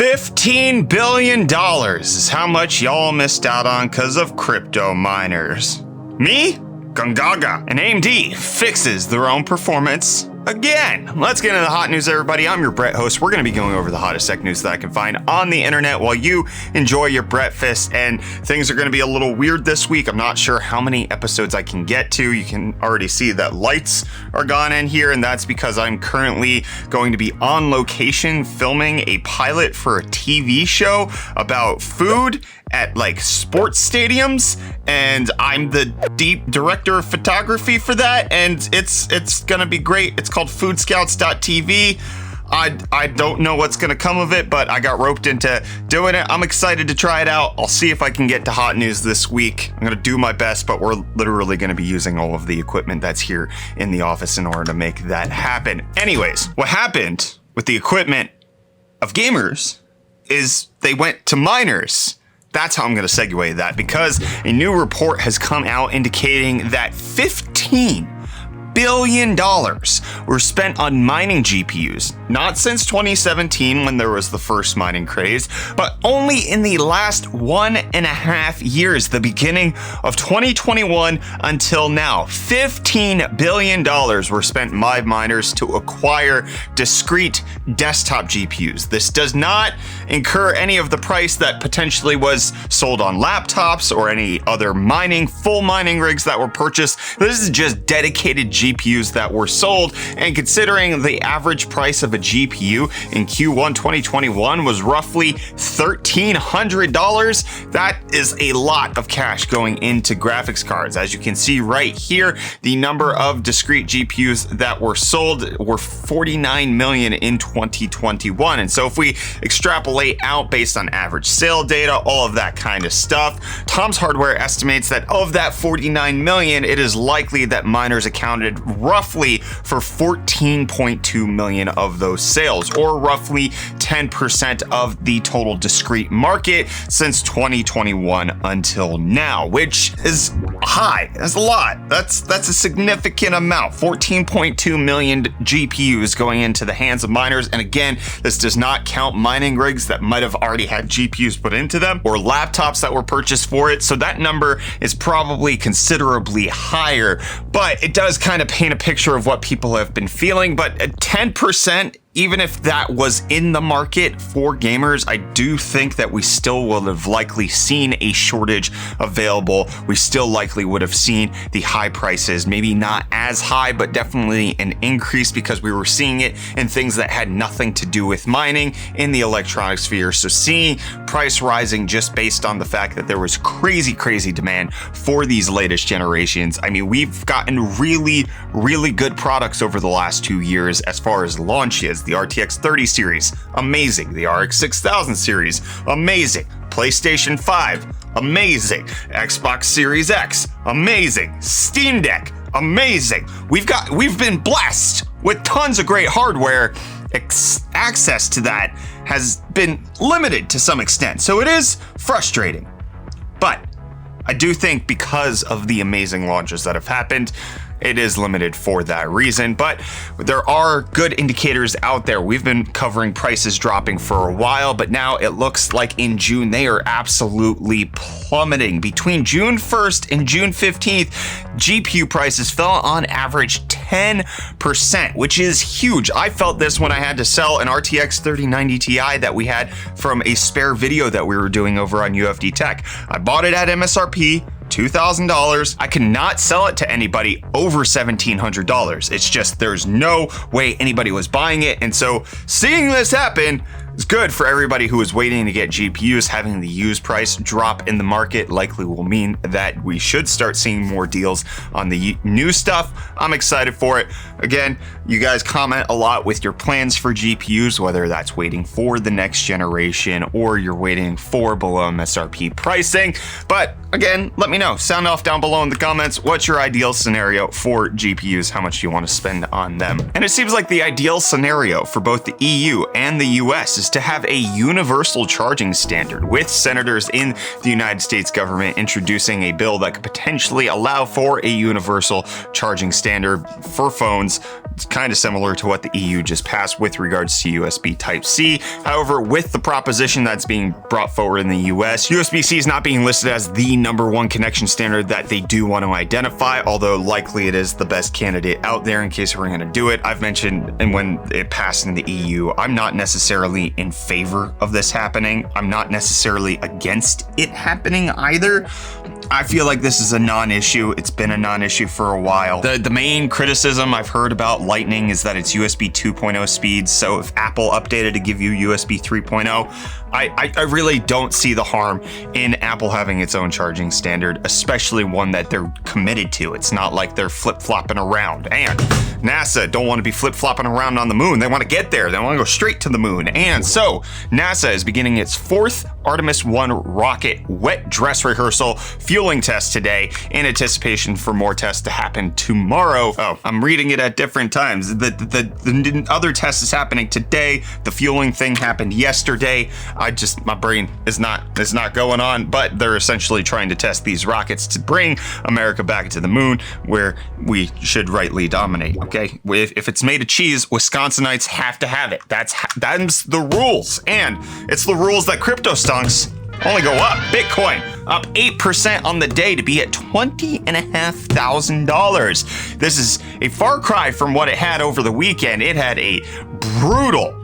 $15 billion is how much y'all missed out on because of crypto miners. Me? Gungaga. And AMD fixes their own performance again. Let's get into the hot news, everybody. I'm your Brett host. We're going to be going over the hottest tech news that I can find on the internet while you enjoy your breakfast. And things are going to be a little weird this week. I'm not sure how many episodes I can get to. You can already see that lights are gone in here, and that's because I'm currently going to be on location filming a pilot for a TV show about food at like sports stadiums, and I'm the deep director of photography for that, and it's gonna be great. It's called foodscouts.tv. I don't know what's gonna come of it, but I got roped into doing it. I'm excited to try it out. I'll see if I can get to hot news this week. I'm gonna do my best, but we're literally gonna be using all of the equipment that's here in the office in order to make that happen. Anyways, what happened with the equipment of gamers is they went to miners. That's how I'm going to segue that, because a new report has come out indicating that $15 billion were spent on mining GPUs, not since 2017 when there was the first mining craze, but only in the last 1.5 years, the beginning of 2021 until now. $15 billion were spent by miners to acquire discrete desktop GPUs. This does not incur any of the price that potentially was sold on laptops or any other full mining rigs that were purchased. This is just dedicated GPUs that were sold, and considering the average price of a GPU in Q1 2021 was roughly $1,300, that is a lot of cash going into graphics cards. As you can see right here, the number of discrete GPUs that were sold were 49 million in 2021. And so if we extrapolate out based on average sale data, all of that kind of stuff, Tom's Hardware estimates that of that 49 million, it is likely that miners accounted roughly for 14.2 million of those sales, or roughly 10% of the total discrete market since 2021 until now, which is high. That's a lot. That's a significant amount. 14.2 million GPUs going into the hands of miners. And again, this does not count mining rigs that might have already had GPUs put into them or laptops that were purchased for it. So that number is probably considerably higher, but it does kind of paint a picture of what people have been feeling. But at 10%, even if that was in the market for gamers, I do think that we still would have likely seen a shortage available. We still likely would have seen the high prices, maybe not as high, but definitely an increase, because we were seeing it in things that had nothing to do with mining in the electronic sphere. So seeing price rising just based on the fact that there was crazy demand for these latest generations. I mean, we've gotten really good products over the last 2 years as far as launches. The RTX 30 series, amazing. The RX 6000 series, amazing. PlayStation 5, amazing. Xbox Series X, amazing. Steam Deck, amazing. We've been blessed with tons of great hardware. Access to that has been limited to some extent, so it is frustrating. But I do think because of the amazing launches that have happened, it is limited for that reason. But there are good indicators out there. We've been covering prices dropping for a while, but now it looks like in June they are absolutely plummeting. Between June 1st and June 15th, GPU prices fell on average 10%, which is huge. I felt this when I had to sell an RTX 3090 Ti that we had from a spare video that we were doing over on UFD Tech. I bought it at MSRP, $2,000. I cannot sell it to anybody over $1,700. It's just, there's no way anybody was buying it. And so seeing this happen is good for everybody who is waiting to get GPUs. Having the used price drop in the market likely will mean that we should start seeing more deals on the new stuff. I'm excited for it. Again, you guys comment a lot with your plans for GPUs, whether that's waiting for the next generation or you're waiting for below MSRP pricing. But again, let me know. Sound off down below in the comments. What's your ideal scenario for GPUs? How much do you want to spend on them? And it seems like the ideal scenario for both the EU and the US is is to have a universal charging standard, with senators in the United States government introducing a bill that could potentially allow for a universal charging standard for phones. It's kind of similar to what the EU just passed with regards to USB Type-C. However, with the proposition that's being brought forward in the US, USB-C is not being listed as the #1 connection standard that they do want to identify, although likely it is the best candidate out there in case we're going to do it. I've mentioned, and when it passed in the EU, I'm not necessarily in favor of this happening. I'm not necessarily against it happening either. I feel like this is a non-issue. It's been a non-issue for a while. The main criticism I've heard about Lightning is that it's USB 2.0 speeds. So if Apple updated to give you USB 3.0, I really don't see the harm in Apple having its own charging standard, especially one that they're committed to. It's not like they're flip-flopping around. And NASA don't want to be flip-flopping around on the moon. They want to get there. They want to go straight to the moon. And so NASA is beginning its 4th Artemis 1 rocket wet dress rehearsal fueling test today in anticipation for more tests to happen tomorrow. Oh, I'm reading it at different times. The other test is happening today. The fueling thing happened yesterday. My brain is not going on, but they're essentially trying to test these rockets to bring America back to the moon, where we should rightly dominate. Okay, if it's made of cheese, Wisconsinites have to have it. That's the rules, and it's the rules that Cryptostonks only go up. Bitcoin up 8% on the day to be at $20,500. This is a far cry from what it had over the weekend. It had a brutal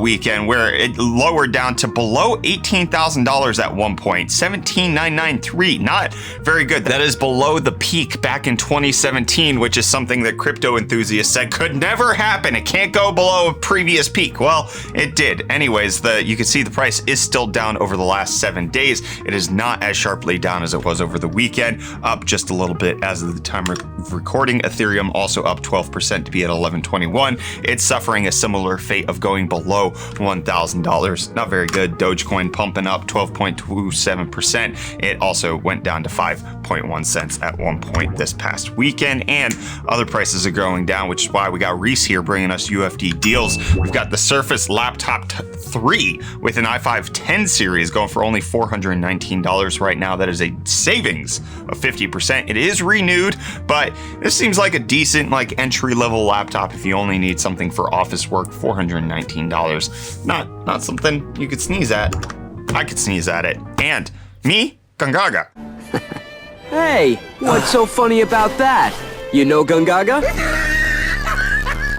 weekend where it lowered down to below $18,000 at one point, 17,993. Not very good. That is below the peak back in 2017, which is something that crypto enthusiasts said could never happen. It can't go below a previous peak. Well, it did. Anyways, you can see the price is still down over the last 7 days. It is not as sharply down as it was over the weekend, up just a little bit as of the time of recording. Ethereum also up 12% to be at 1121. It's suffering a similar fate of going below $1,000. Not very good. Dogecoin pumping up 12.27%. It also went down to 5.1 cents at one point this past weekend, and other prices are going down, which is why we got Reece here bringing us UFD deals. We've got the Surface Laptop 3 with an i5 10 series going for only $419 right now. That is a savings of 50%. It is renewed, but this seems like a decent entry-level laptop if you only need something for office work. $419. Not something you could sneeze at. I could sneeze at it. And me, Gungaga. Hey, what's so funny about that? You know Gungaga?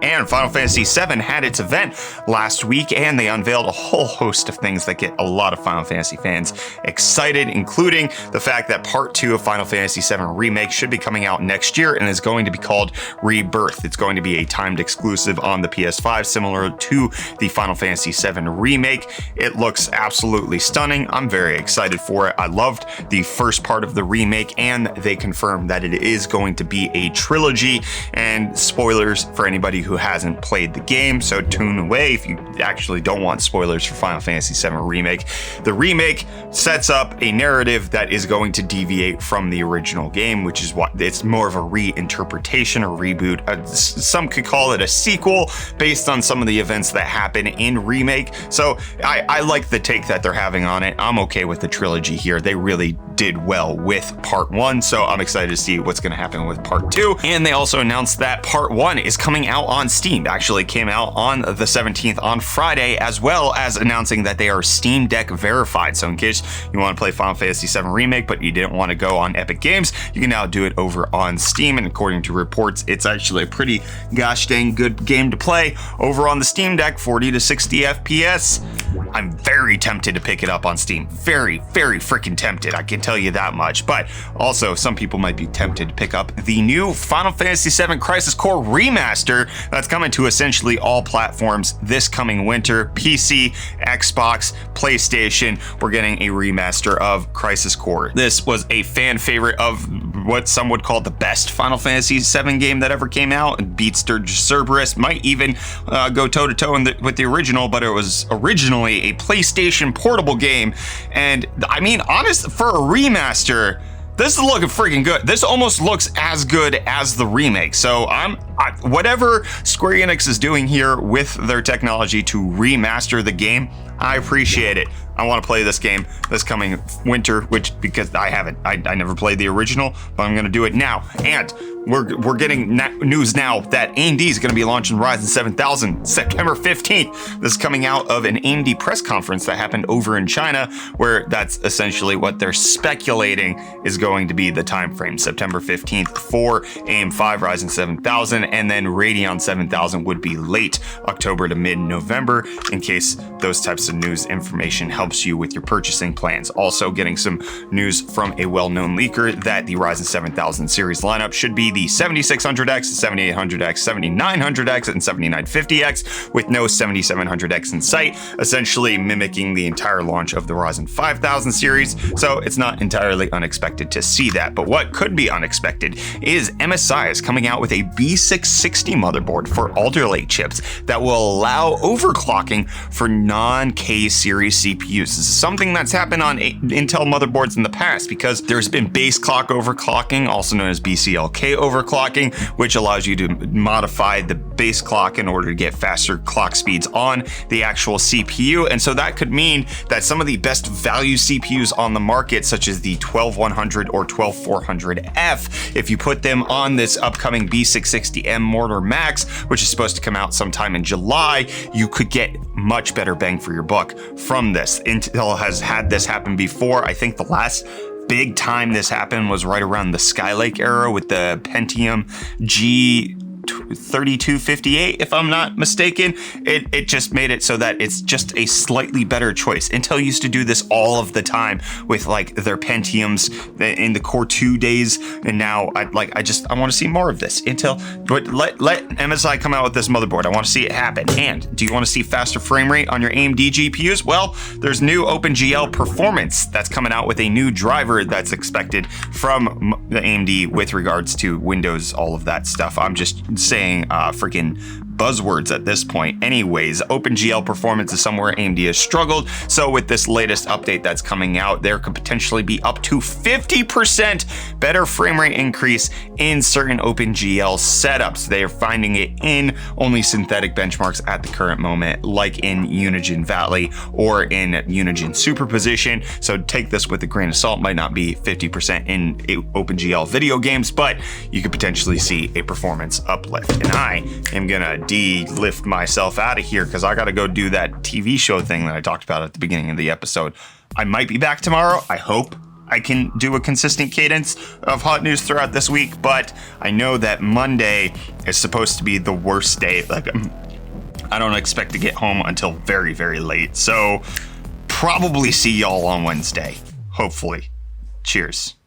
And Final Fantasy VII had its event last week, and they unveiled a whole host of things that get a lot of Final Fantasy fans excited, including the fact that Part 2 of Final Fantasy VII Remake should be coming out next year and is going to be called Rebirth. It's going to be a timed exclusive on the PS5, similar to the Final Fantasy VII Remake. It looks absolutely stunning. I'm very excited for it. I loved the first part of the remake, and they confirmed that it is going to be a trilogy, and spoilers for anybody who hasn't played the game, so tune away if you actually don't want spoilers for Final Fantasy VII Remake. The remake sets up a narrative that is going to deviate from the original game, which is what it's more of a reinterpretation or reboot. Some could call it a sequel based on some of the events that happen in Remake. So I like the take that they're having on it. I'm okay with the trilogy here. They really did well with Part 1, so I'm excited to see what's going to happen with Part 2. And they also announced that Part 1 is coming out on Steam. It actually came out on the 17th on Friday, as well as announcing that they are Steam Deck verified. So in case you want to play Final Fantasy VII Remake, but you didn't want to go on Epic Games, you can now do it over on Steam. And according to reports, it's actually a pretty gosh dang good game to play over on the Steam Deck, 40 to 60 FPS. I'm very tempted to pick it up on Steam. Very, very freaking tempted. I can tell you that much. But also, some people might be tempted to pick up the new Final Fantasy VII Crisis Core Remaster that's coming to essentially all platforms this coming winter. PC, Xbox, PlayStation. We're getting a remaster of Crisis Core. This was a fan favorite of what some would call the best Final Fantasy VII game that ever came out. It beats Cerberus, might even go toe-to-toe with the original, but it was originally a PlayStation portable game. And I mean, honest, for a remaster, This is looking freaking good. This almost looks as good as the remake. So whatever Square Enix is doing here with their technology to remaster the game, I appreciate it. I want to play this game this coming winter, because I never played the original, but I'm going to do it now. And we're getting news now that AMD is going to be launching Ryzen 7000 September 15th. This is coming out of an AMD press conference that happened over in China, where that's essentially what they're speculating is going to be the time frame. September 15th for AM5 Ryzen 7000, and then Radeon 7000 would be late October to mid-November, in case those types of news information helps you with your purchasing plans. Also getting some news from a well-known leaker that the Ryzen 7000 series lineup should be the 7600X, 7800X, 7900X, and 7950X, with no 7700X in sight, essentially mimicking the entire launch of the Ryzen 5000 series. So it's not entirely unexpected to see that. But what could be unexpected is MSI is coming out with a B660 motherboard for Alder Lake chips that will allow overclocking for non-K series CPUs. This is something that's happened on Intel motherboards in the past, because there's been base clock overclocking, also known as BCLK overclocking, which allows you to modify the base clock in order to get faster clock speeds on the actual CPU. And so that could mean that some of the best value CPUs on the market, such as the 12100 or 12400F, if you put them on this upcoming B660M Mortar Max, which is supposed to come out sometime in July, you could get much better bang for your buck from this. Intel has had this happen before. I think the last big time this happened was right around the Skylake era with the Pentium G3258, if I'm not mistaken. It just made it so that it's just a slightly better choice. Intel used to do this all of the time with like their Pentiums in the Core 2 days, and now I want to see more of this. Intel, but let MSI come out with this motherboard. I want to see it happen. And do you want to see faster frame rate on your AMD GPUs? Well, there's new OpenGL performance that's coming out with a new driver that's expected from the AMD with regards to Windows, all of that stuff. I'm just saying freaking buzzwords at this point. Anyways, OpenGL performance is somewhere AMD has struggled. So with this latest update that's coming out, there could potentially be up to 50% better frame rate increase in certain OpenGL setups. They are finding it in only synthetic benchmarks at the current moment, like in Unigine Valley or in Unigine Superposition. So take this with a grain of salt. Might not be 50% in OpenGL video games, but you could potentially see a performance uplift. And I am gonna de-lift myself out of here because I gotta go do that TV show thing that I talked about at the beginning of the episode. I might be back tomorrow. I hope I can do a consistent cadence of hot news throughout this week, but I know that Monday is supposed to be the worst day. Like, I don't expect to get home until very, very late. So probably see y'all on Wednesday, hopefully. Cheers.